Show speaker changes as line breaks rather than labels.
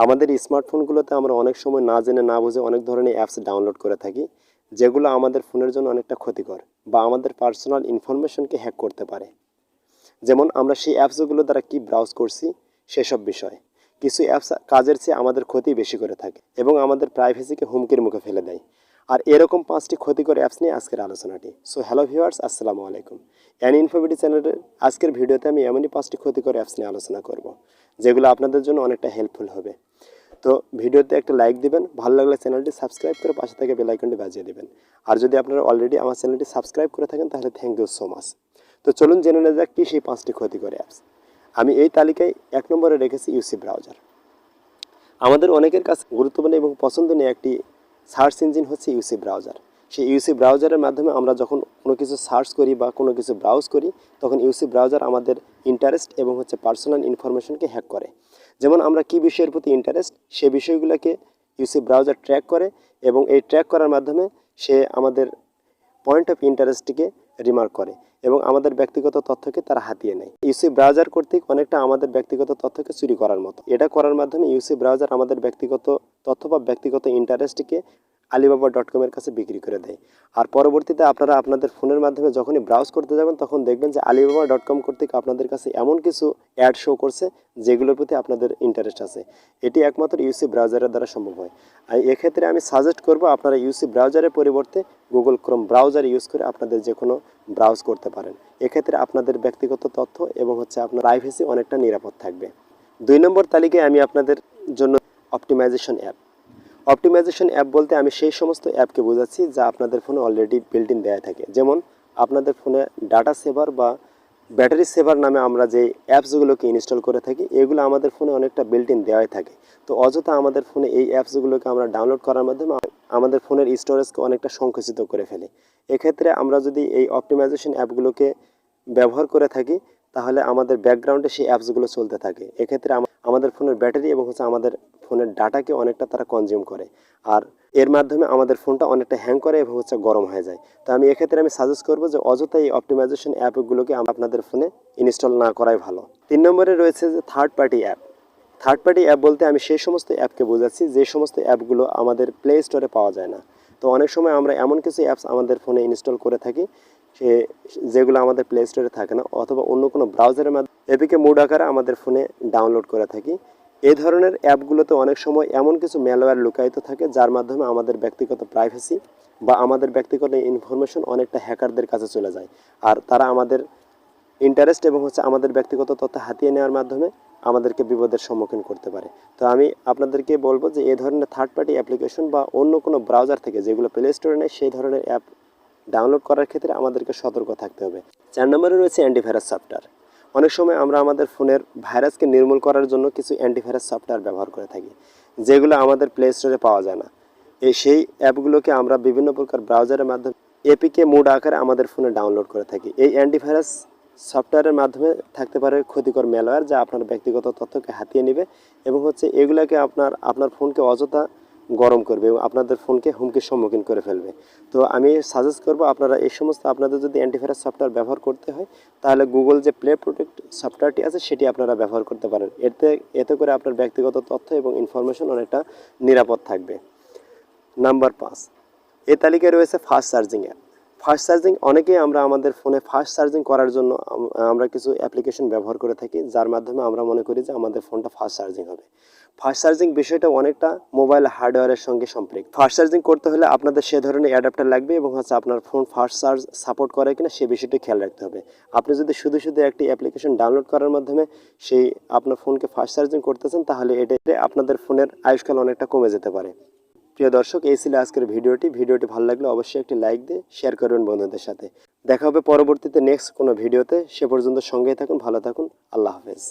আমাদের স্মার্টফোনগুলোতে আমরা অনেক সময় না জেনে না বুঝে অনেক ধরনের অ্যাপস ডাউনলোড করে থাকি, যেগুলো আমাদের ফোনের জন্য অনেকটা ক্ষতিকর বা আমাদের পার্সোনাল ইনফরমেশনকে হ্যাক করতে পারে। যেমন আমরা সেই অ্যাপসগুলো দ্বারা কি ব্রাউজ করছি সেসব বিষয়। কিছু অ্যাপস কাজের চেয়ে আমাদের ক্ষতি বেশি করে থাকে এবং আমাদের প্রাইভেসিকে হুমকির মুখে ফেলে দেয়। আর এরকম 5টি ক্ষতিকর অ্যাপস নিয়ে আজকের আলোচনাটি। সো হ্যালো ভিউয়ার্স, আসসালামু আলাইকুম। ইনফরবিডি চ্যানেলের আজকের ভিডিওতে আমি এমনই 5টি ক্ষতিকর অ্যাপস নিয়ে আলোচনা করব, যেগুলো আপনাদের জন্য অনেকটা হেল্পফুল হবে। তো ভিডিওতে একটা লাইক দিবেন, ভালো লাগলে চ্যানেলটি সাবস্ক্রাইব করে পাশে থেকে বেল আইকনটি বাজিয়ে দিবেন। আর যদি আপনারা অলরেডি আমার চ্যানেলটি সাবস্ক্রাইব করে থাকেন তাহলে থ্যাংক ইউ সো মাচ। তো চলুন জেনে নেওয়া যাক কি সেই 5টি ক্ষতিকর অ্যাপস। আমি এই তালিকায় 1 নম্বরে রেখেছি ইউসি ব্রাউজার। আমাদের অনেকের কাছে গুরুত্বপূর্ণ এবং পছন্দনীয় একটি সার্চ ইঞ্জিন হচ্ছে ইউসি ব্রাউজার। সেই ইউসি ব্রাউজারের মাধ্যমে আমরা যখন কোনো কিছু সার্চ করি বা কোনো কিছু ব্রাউজ করি, তখন ইউসি ব্রাউজার আমাদের ইন্টারেস্ট এবং পার্সোনাল ইনফরমেশনকে হ্যাক করে। যেমন আমরা কী বিষয়ের প্রতি ইন্টারেস্ট, সে বিষয়গুলোকে ইউসি ব্রাউজার ট্র্যাক করে এবং এই ট্র্যাক করার মাধ্যমে সে আমাদের পয়েন্ট অফ ইন্টারেস্টটিকে রিমার্ক করে এবং আমাদের ব্যক্তিগত তথ্যকে তারা হাতিয়ে নেয়। ইউসি ব্রাউজার কর্তৃক অনেকটা আমাদের ব্যক্তিগত তথ্যকে চুরি করার মতো। এটা করার মাধ্যমে ইউসি ব্রাউজার আমাদের ব্যক্তিগত তথ্য বা ব্যক্তিগত ইন্টারেস্টকে alibaba.com এর কাছে বিক্রি করে দেয়। আর পরবর্তীতে আপনারা আপনাদের ফোনের মাধ্যমে যখনই ব্রাউজ করতে যাবেন তখন দেখবেন যে alibaba.com কর্তৃক আপনাদের কাছে এমন কিছু অ্যাড শো করছে যেগুলোর প্রতি আপনাদের ইন্টারেস্ট আছে। এটি একমাত্র ইউসি ব্রাউজারের দ্বারা সম্ভব হয়। আর এক্ষেত্রে আমি সাজেস্ট করব আপনারা ইউসি ব্রাউজারের পরিবর্তে গুগল ক্রোম ব্রাউজার ইউজ করে আপনাদের যে কোনো ব্রাউজ করতে পারেন। এক্ষেত্রে আপনাদের ব্যক্তিগত তথ্য এবং আপনার প্রাইভেসি অনেকটা নিরাপদ থাকবে। 2 নম্বর তালিকায় আমি আপনাদের জন্য অপটিমাইজেশন অ্যাপ। অপটিমাইজেশন অ্যাপ বলতে আমি সেই সমস্ত অ্যাপকে বোঝাচ্ছি যা আপনাদের ফোনে অলরেডি বিল্ট ইন দেওয়া থাকে। যেমন আপনাদের ফোনে ডাটা সেভার বা ব্যাটারি সেভার নামে আমরা যে অ্যাপসগুলোকে ইনস্টল করে থাকি, এগুলো আমাদের ফোনে অনেকটা বিল্ট ইন দেওয়াই থাকে। তো অযথা আমাদের ফোনে এই অ্যাপসগুলোকে আমরা ডাউনলোড করার মাধ্যমে আমাদের ফোনের স্টোরেজকে অনেকটা সংকুচিত করে ফেলি। এক্ষেত্রে আমরা যদি এই অপটিমাইজেশন অ্যাপগুলোকে ব্যবহার করে থাকি তাহলে আমাদের ব্যাকগ্রাউন্ডে সেই অ্যাপসগুলো চলতে থাকে। এক্ষেত্রে আমাদের ফোনের ব্যাটারি এবং আমাদের ফোনের ডাটাকে অনেকটা তারা কনজিউম করে, আর এর মাধ্যমে আমাদের ফোনটা অনেকটা হ্যাং করে এবং গরম হয়ে যায়। তো আমি এক্ষেত্রে সাজেস্ট করবো যে অযথা এই অপটিমাইজেশন অ্যাপগুলোকে আপনাদের ফোনে ইনস্টল না করাই ভালো। 3 নম্বরে রয়েছে যে third party app. Third party app বলতে আমি সেই সমস্ত অ্যাপকে বোঝাচ্ছি যে সমস্ত অ্যাপগুলো আমাদের প্লে স্টোরে পাওয়া যায় না। তো অনেক সময় আমরা এমন কিছু অ্যাপস আমাদের ফোনে ইনস্টল করে থাকি যেগুলো আমাদের প্লে স্টোরে থাকে না, অথবা অন্য কোনো ব্রাউজারের মাধ্যমে এপিকে মোড আকারে আমাদের ফোনে ডাউনলোড করে থাকি। এই ধরনের অ্যাপগুলোতে অনেক সময় এমন কিছু ম্যালওয়্যার লুকায়িত থাকে যার মাধ্যমে আমাদের ব্যক্তিগত প্রাইভেসি বা আমাদের ব্যক্তিগত ইনফরমেশন অনেকটা হ্যাকারদের কাছে চলে যায়, আর তারা আমাদের ইন্টারেস্ট এবং আমাদের ব্যক্তিগত তথ্য হাতিয়ে নেওয়ার মাধ্যমে আমাদেরকে বিপদের সম্মুখীন করতে পারে। তো আমি আপনাদেরকে বলবো যে এই ধরনের থার্ড পার্টি অ্যাপ্লিকেশন বা অন্য কোনো ব্রাউজার থেকে যেগুলো প্লে স্টোরে নেই সেই ধরনের অ্যাপ ডাউনলোড করার ক্ষেত্রে আমাদেরকে সতর্ক থাকতে হবে। 4 নম্বরে রয়েছে অ্যান্টিভাইরাস সফটওয়্যার। অনেক সময় আমরা আমাদের ফোনের ভাইরাসকে নির্মূল করার জন্য কিছু অ্যান্টিভাইরাস সফটওয়্যার ব্যবহার করে থাকি, যেগুলো আমাদের প্লে স্টোরে পাওয়া যায় না। সেই অ্যাপগুলোকে আমরা বিভিন্ন প্রকার ব্রাউজারের মাধ্যমে এপিকে মোড আকারে আমাদের ফোনে ডাউনলোড করে থাকি। এই অ্যান্টিভাইরাস সফটওয়্যারের মাধ্যমে থাকতে পারে ক্ষতিকর ম্যালওয়্যার যা আপনার ব্যক্তিগত তথ্যকে হাতিয়ে নেবে এবং এগুলোকে আপনার ফোনকে অযথা গরম করবে এবং আপনাদের ফোনকে হুমকির সম্মুখীন করে ফেলবে। তো আমি সাজেস্ট করব আপনারা এই সমস্ত আপনাদের যদি অ্যান্টিভাইরাস সফটওয়্যার ব্যবহার করতে হয় তাহলে গুগল যে প্লে প্রোটেক্ট সফটওয়্যারটি আছে সেটি আপনারা ব্যবহার করতে পারেন। এতে করে আপনার ব্যক্তিগত তথ্য এবং ইনফরমেশন অনেকটা নিরাপদ থাকবে। নাম্বার 5, এই তালিকায় রয়েছে fast charging app. Fast charging অনেকেই আমরা আমাদের ফোনে ফাস্ট চার্জিং করার জন্য আমরা কিছু অ্যাপ্লিকেশন ব্যবহার করে থাকি, যার মাধ্যমে আমরা মনে করি যে আমাদের ফোনটা ফাস্ট চার্জিং হবে। ফাস্ট চার্জিং বিষয়টা অনেকটা মোবাইল হার্ডওয়্যারের সঙ্গে সম্পৃক্ত। ফাস্ট চার্জিং করতে হলে আপনাদের সে ধরনের অ্যাডাপ্টার লাগবে এবং আপনার ফোন ফাস্ট চার্জ সাপোর্ট করে কিনা সে বিষয়টি খেয়াল রাখতে হবে। আপনি যদি শুধু একটি অ্যাপ্লিকেশন ডাউনলোড করার মাধ্যমে আপনার ফোনকে ফাস্ট চার্জিং করতেছেন তাহলে এটা আপনাদের ফোনের আয়ুষ্কাল অনেকটা কমে যেতে পারে। প্রিয় দর্শক, এই ছিল আজকের ভিডিওটি ভালো লাগলে অবশ্যই একটি লাইক দিয়ে শেয়ার করবেন বন্ধুদের সাথে। দেখা হবে পরবর্তীতে নেক্সট কোনো ভিডিওতে। সে পর্যন্ত সঙ্গেই থাকুন, ভালো থাকুন, আল্লাহ হাফেজ।